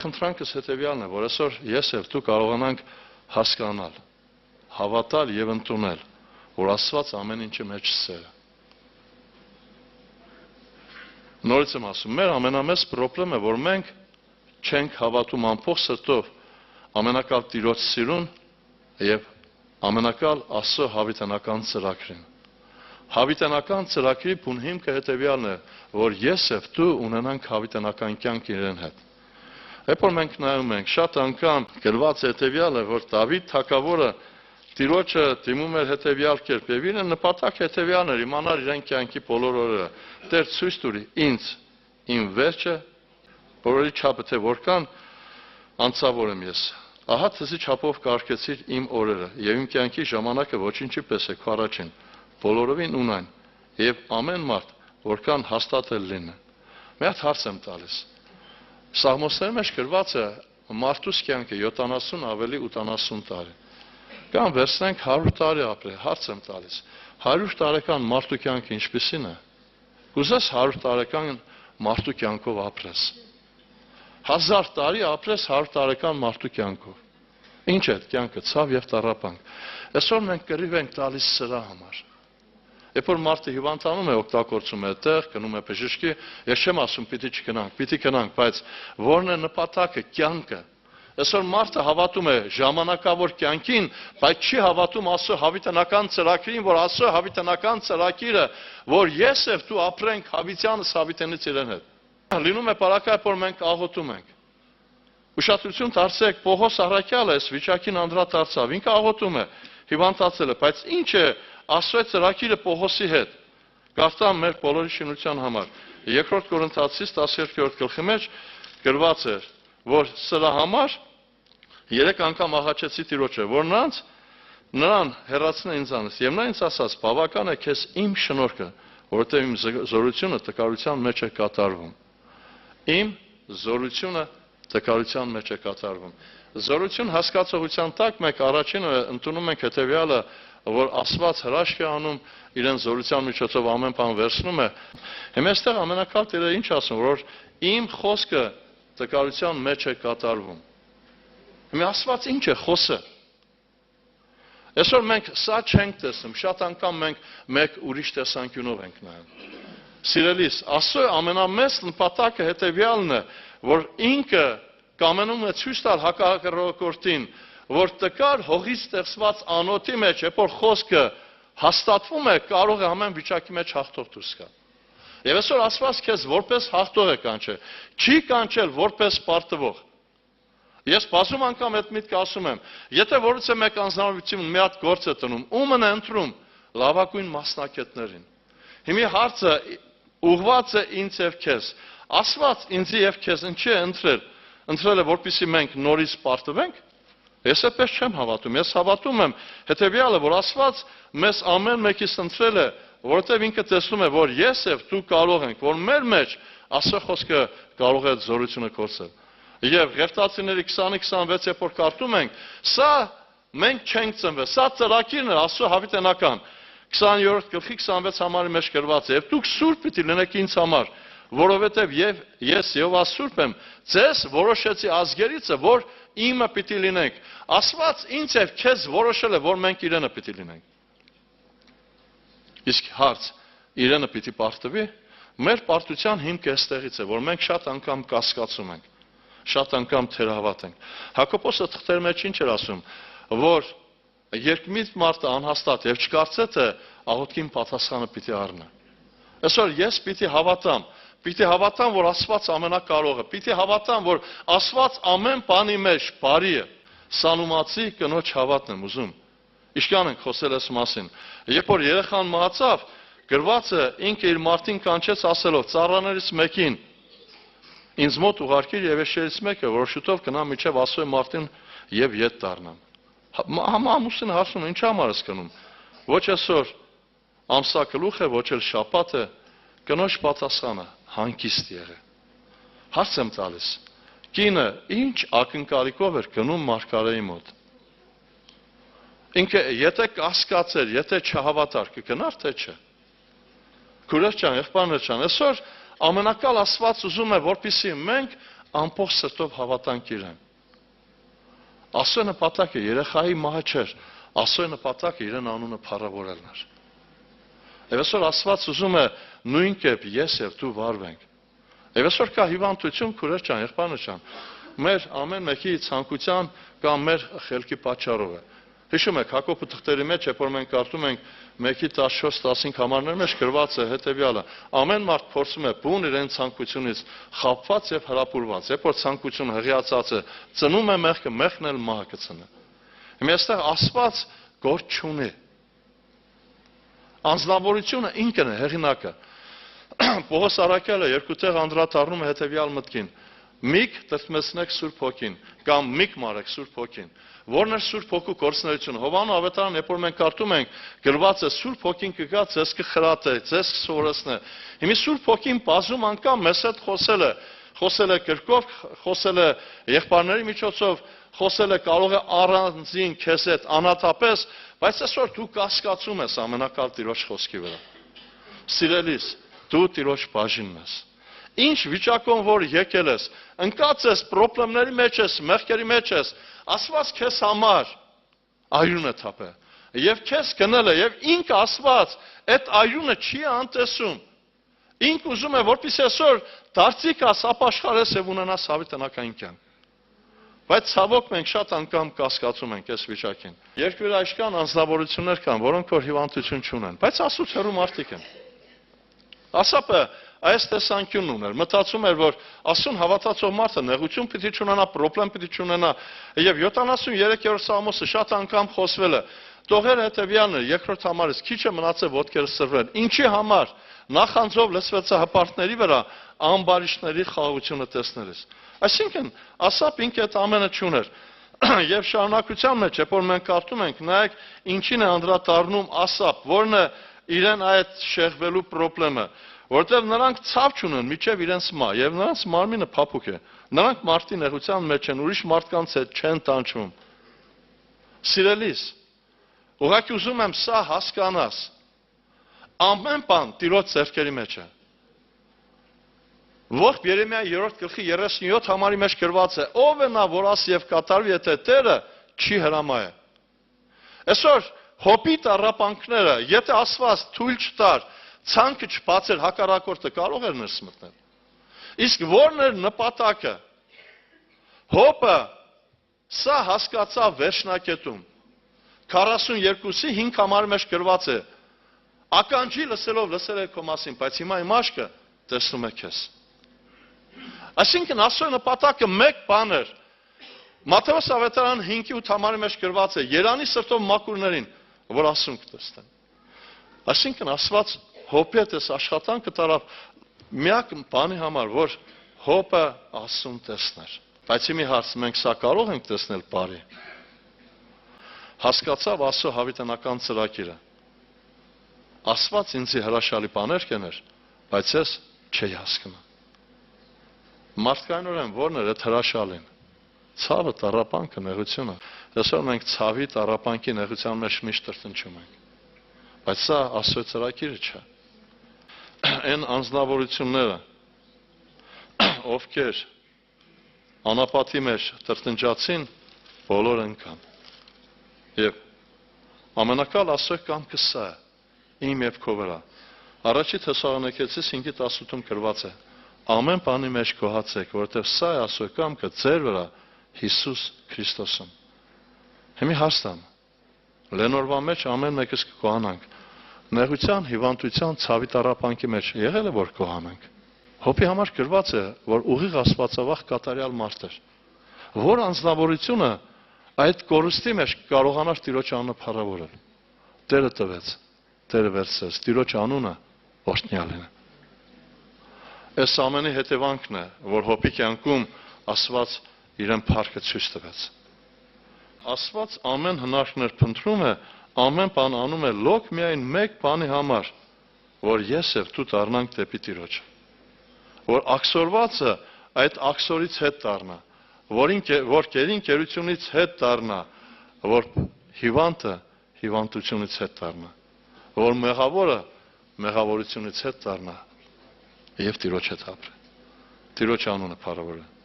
Խնդրանքս հետևյալն է, որ այսօր ես եւ դու կարողանանք հասկանալ, հավատալ եւ ընդունել, որ Աստված ամեն ինչի մեջ սեր է։ Նորից եմ ասում, մեր ամենամեծ խնդրեմը, որ մենք չենք հավատում ամբողջ սրտով ամենակալ Տիրոջ սիրուն եւ ամենակալ Աստծո հավիտենական ծրագրին։ Հավիտենական ծրագրի բուն հիմքը հետևյալն է, որ ես եւ դու ունենանք հավիտենական կյանք իրեն հետ։ Երբ որ մենք նայում ենք, շատ անգամ գրված հետևյալը, որ Դավիթ թագավորը Տիրոջը դիմում էր հետևյալ կերպ եւ իրեն նպատակ հետևյալն էր, իմանալ իրեն կյանքի բոլոր օրերը։ Տեր ցույց տուր ինձ իմ վերջը, բոլորի չափը թե որքան անցավոր եմ ես։ Ահա թզի չափով կարգեցիր իմ օրերը եւ իմ կյանքի ժամանակը ոչինչի պես է քո առաջին, բոլորովին ունայն եւ ամեն մարդ որքան հաստատել լինի։ Մի հատ հարց եմ տալիս։ Սաղմոսների մեջ գրված է մարդուս կյանքը 70 ավելի 80 տարի։ Կամ վերցնենք 100 տարի ապրել, հարց եմ տալիս։ 100 տարեկան մարդու կյանքը ինչպիսին է։ Կուզես 100 տարեկան մարդու կյանքով ապրես։ 1000 տարի ապրես 100 տարեկան մարդու կյանքով։ Ինչ է այդ կյանքը, ցավ եւ տառապանք։ Այսօր մենք կռիվ ենք տալիս սրա համար։ Երբ որ մարդը հիվանդանում է, օգտագործում է այդտեղ, գնում է բժշկի, ես չեմ ասում պիտի չգնանք, պիտի գնանք, բայց որն է նպատակը, կյանքը։ Այսօր մարդը հավատում է ժամանակավոր կյանքին, բայց չի հավատում Աստծո հավիտենական ծրագրին, որ Աստծո հավիտենական ծրագիրը, որ ես եւ դու ապրենք հավիտյանս հավիտենից իրեն հետ։ Լինում է պարակայ, որ մենք աղոթում ենք։ Ուշադրություն դարձեք, Պողոս առաքյալը այս վիճակին անդրադարձավ, ինքը աղոթում է, հիվանդացել է, բայց ինչ է Աստծո ծրագիրը Պողոսի հետ։ Կարդամ մեր բոլորի շինության համար։ Երկրորդ Կորինթացիս 12-րդ գլխի մեջ գրված էր, որ սրա համար 3 անգամ աղաչեցի Տիրոջը, որ նրան հեռացնե ինձանից, եւ նա ինձ ասաց. բավական է քեզ իմ շնորհքը, որովհետեւ իմ զորությունը տկարության մեջ է կատարվում։ Իմ զորությունը տկարության մեջ է կատարվում։ Զորություն հասկացողության տակ մենք առաջինը ընդունում ենք հետեւյալը, որ Աստված հրաշք է անում իրեն զորության միջոցով ամեն բան վերցնում է։ Հիմա այստեղ ամենակալ Տերը ինչ ասում, որ իմ խոսքը տկարության մեջ է կատարվում։ Հիմա Աստված ինչ է խոսը։ Այսօր մենք սա չենք տեսնում, շատ անգամ մենք մեկ ուրիշ տեսանկյունով ենք նայում։ Սիրելիս, Աստծո ամենամեծ նպատակը հետևյալն է, որ ինքը կամենում է ցույց տալ հակառակորդին, որ տկար հողից ստեղծված անոթի մեջ, երբ որ խոսքը հաստատվում է, կարող է ամեն վիճակի մեջ հաղթող դուրս գալ։ Եվ այսօր Աստված քեզ որպես հաղթող է կանչել, չի կանչել որպես պարտվող։ Ես բազում անգամ այդ միտքը ասում եմ, եթե որևէ մեկ անձնավորություն մի հատ գործ է տնում, ում է ընտրում լավագույն մասնակիցներին։ Հիմա հարցը ուղղված է ինձ եւ քեզ։ Աստված ինձ եւ քեզ ինչի է ընտրել։ Ընտրել է, որպեսզի մենք նորից պարտվենք։ Ես այդպես չեմ հավատում, ես հավատում եմ հետեւյալը, որ Աստված մեզ ամեն մեկից ընտրել է, որովհետև ինքը տեսնում է, որ ես եւ դու կարող ենք, որ մեր մեջ Աստծո խոսքը կարող է զորությունը կորցնել։ Եվ Ղևտացիների 20-26 երբ որ կարդում ենք, սա մենք չենք ծնվել, սա ծրագիրն է Աստծո հավիտենական 20-րդ գլխի 26 համարի մեջ գրված է, եւ դուք սուրբ պիտի լինեք ինձ համար, որովհետև ես Եհովա սուրբ եմ, ձեզ որոշեցի ազգերից, որ իմը պիտի լինենք։ Աստված ինձ եւ քեզ որոշել է, որ մենք իրենը պիտի լինենք։ Իսկ հարց, իրենը պիտի պարտվի, մեր պարտության հիմքը այստեղից է, որ մենք շատ անգամ կասկածում ենք, շատ անգամ թերահավատ ենք։ Հակոբոսը թղթերի մեջ ինչ էր ասում, որ երկմիտ մարդը անհաստատ եւ չկարծե թե աղոթքին պատասխանը պիտի առնի։ Այսօր ես պիտի հավատամ, որ Աստված ամենակարող է, պիտի հավատամ, որ Աստված ամեն բանի մեջ բարի է։ Սանումացի կնոջ հավատն եմ ուզում։ Իշքան ենք խոսել այս մասին։ Երբ որ երեխան մահացավ, գրված է ինքը իր մարդին կանչեց ասելով ծառաներից մեկին ինձ մոտ ուղարկիր եւ ես շերից մեկը որ շուտով գնամ միջև ասոյ մարդին եւ ետ դառնամ։ Ամուսինը հարցնում ինչ համար ես գնում։ Ոչ այսօր ամսակլուխ է, ոչ էլ շաբաթ է։ Կնոջ պատասխանը հանգիստ եղե։ Հարց եմ տալիս։ Կինը ինչ ակնկալիքով էր գնում մարգարեի մոտ։ Ինքը եթե կասկածեր, եթե չհավատար, կգնար թե չէ։ Քուրս ջան, եղբայրներ ջան, այսօր ամենակալ Աստված ուզում է, որպեսզի մենք ամբողջ սրտով հավատանք իրեն։ Աստծո նպատակը երեխայի մահը չէր, Աստծո նպատակը իրեն անունը փառավորելն էր։ Եվ այսօր Աստված ուզում է նույն կերպ ես եւ դու վարվենք։ Եվ այսօր կա հիվանդություն, քուրեր ջան, եղբայրներ ջան, մեր ամեն մեկի ցանկության կամ մեր խելքի պատճառով է։ Հիշում եք Հակոբի թղթերի մեջ, երբ որ մենք կարդում ենք 1:14-15 համարների մեջ գրված է հետևյալը. ամեն մարդ փորձում է բուն իրեն ցանկությունից խաբված եւ հրապուրված, երբ որ ցանկությունը հղիացած է, ծնում է մեղքը, մեղքն էլ մահը կծնի։ Հիմա այստեղ Աստված գործ չունի։ Անձնավորությունը ինքն է հեղինակը։ Պողոս Արաքյալը երկու տեղ անդրադառնում է հետևյալ մտքին. միք տրտմեցնեք Սուրբ Հոգին կամ միք մարեք Սուրբ Հոգին։ Որն է Սուրբ Հոգու գործունեությունը։ Հովանու ավետարան, երբ որ մենք կարդում ենք, գրված է Սուրբ Հոգին կգա, ձեզ կխրատե, ձեզ կսովորեցնե։ Հիմա Սուրբ Հոգին բազում անգամ մեզ հետ խոսել է կրկով, խոսել է եղբայրների միջոցով, խոսել է կարող է առանձին քեզ հետ անհատապես, բայց այսօր դու կասկածում ես ամենակալ Տիրոջ խոսքի վրա։ Սիրելիս, դու Տիրոջ բաժինն ես։ Ինչ վիճակում որ եկել ես, ընկած ես, խնդիրների մեջ ես, մեղքերի մեջ ես, Աստված քեզ համար այրուն է թափել։ Եվ քեզ գնել է, եւ ինքը Աստված այդ այրունը չի անտեսում։ Ինքը ուզում է, որպեսզի այսօր դարձիկաս ապաշխարես եւ ունենաս հավիտենական կյանք։ Բայց ցավոք մենք շատ անգամ կասկածում ենք այս վիճակին։ Երկրի աշկան անձնավորություններ կան, որոնք որ հիվանդություն չունեն, բայց Աստծո հեռու մարդիկ են։ Ասապը այս տեսանկյունն ուներ, մտածում էր, որ Աստծուն հավատացող մարդը նեղություն պիտի չունենա, խնդրեմ պիտի չունենա, եւ 73-րդ Սաղմոսը շատ անգամ խոսվել է։ Տողերը հետևյալն է, երկրորդ համարից քիչ է մնացել ոտքերը սրվեն։ Ինչի համար նախանձով լսվեց հպարտների վրա ամբարիշտների խաղաղությունը տեսնելիս։ Այսինքն, Ասապ ինքը այդ ամենը չուներ։ Եվ շարունակության մեջ, երբ որ մենք կարդում ենք, նայեք ինչին է անդրադառնում Ասապ, որն է իրեն այդ շեղվելու խնդրը, որտեղ նրանք ցավ չունեն միջև իրենց մահ, եւ նրանց մարմինը փափուկ է։ Նրանք մարդի նեղության մեջ են, ուրիշ մարդկանց հետ չեն տանջում։ Սիրելիս, ուղղակի ուզում եմ սա հասկանաս։ Ամեն բան Տիրոջ ձեռքերի մեջ է։ Ողջ Երեմիա 3:37 համարի մեջ գրված է. ով է նա, որ ասի եւ կատարվի, եթե Տերը չի հրամայե։ Այսօր Հոբի տառապանքները, եթե Աստված թույլ չտար, ցանկը չբացեր, հակառակորդը կարող էր ներս մտնել։ Իսկ ո՞րն էր նպատակը։ Հոբը սա հասկացավ վերջնակետում։ 42-ի 5 համարի մեջ գրված է. ականջի լսելով լսել է քո մասին, բայց հիմա իմ աչքը տեսնում է քեզ։ Այսինքն Աստծո նպատակը մեկ բան էր։ Մատթեոս ավետարան 5:8 համարի մեջ գրված է. Երանի սրտով մաքուրներին, որ Աստծուն կտեսնեն։ Այսինքն Աստված Հոբի հետ այս աշխատանքը տարավ միակ բանի համար, որ Հոբը Աստծուն տեսներ։ Բայց մի հարց, մենք սա կարող ենք տեսնել բարի։ Հասկացավ Աստծո հավիտենական ծրագիրը։ Աստված ինձ հրաշալի բաներ կներ, բայց ես չէի հասկանում։ Մարդկայնորեն ո՞րն էր այդ հրաշալին։ Ցավը, տառապանքը, նեղությունը։ Այսօր մենք ցավի, տառապանքի, նեղության մեջ միշտ տրտնջում ենք։ Բայց սա Աստծո ծրագիրը չէ։ Այն անձնավորությունները, ովքեր անապատի մեջ տրտնջացին, բոլորը ընկան։ Եվ ամենակալ Աստծո կամքը սա է, իմ եւ քո վրա։ Առաջի Թեսաղոնիկեցիս 5:18-ում գրված է. ամեն բանի մեջ գոհացեք, որովհետև սա է Աստծո կամքը ձեր վրա Հիսուս Քրիստոսում։ Հիմա հաստամ, լենորվա մեջ ամեն մեկս կգոհանանք։ Նեղության, հիվանդության, ցավի տառապանքի մեջ եղել է որ կգոհանանք։ Հոբի համար գրված է, որ ուղիղ աստվածավախ կատարյալ մարդ էր, որ անձնավորությունը այդ կորուստի մեջ կարողանար Տիրոջ անունը փառավորել։ Տերը տվեց, Տերը վերցրեց, Տիրոջ անունը օրհնյալն է։ Այս ամենի հետևանքն է, որ Հոբի կյանքում Աստված իրեն փառքը ցույց տվեց։ Աստված ամեն հնարքներ փնտրում է, ամեն բան անում է լոկ միայն մեկ բանի համար, որ ես եւ դու դառնանք դեպի Տիրոջը։ Որ աքսորվածը այդ աքսորից հետ դառնա, որ կերին կերությունից հետ դառնա, որ հիվանդը հիվանդությունից հետ դառնա, որ մեղավորը մեղավորությունից հետ դառնա եւ Տիրոջ հետ ապրի։ Տիրոջ անունը փառավորը։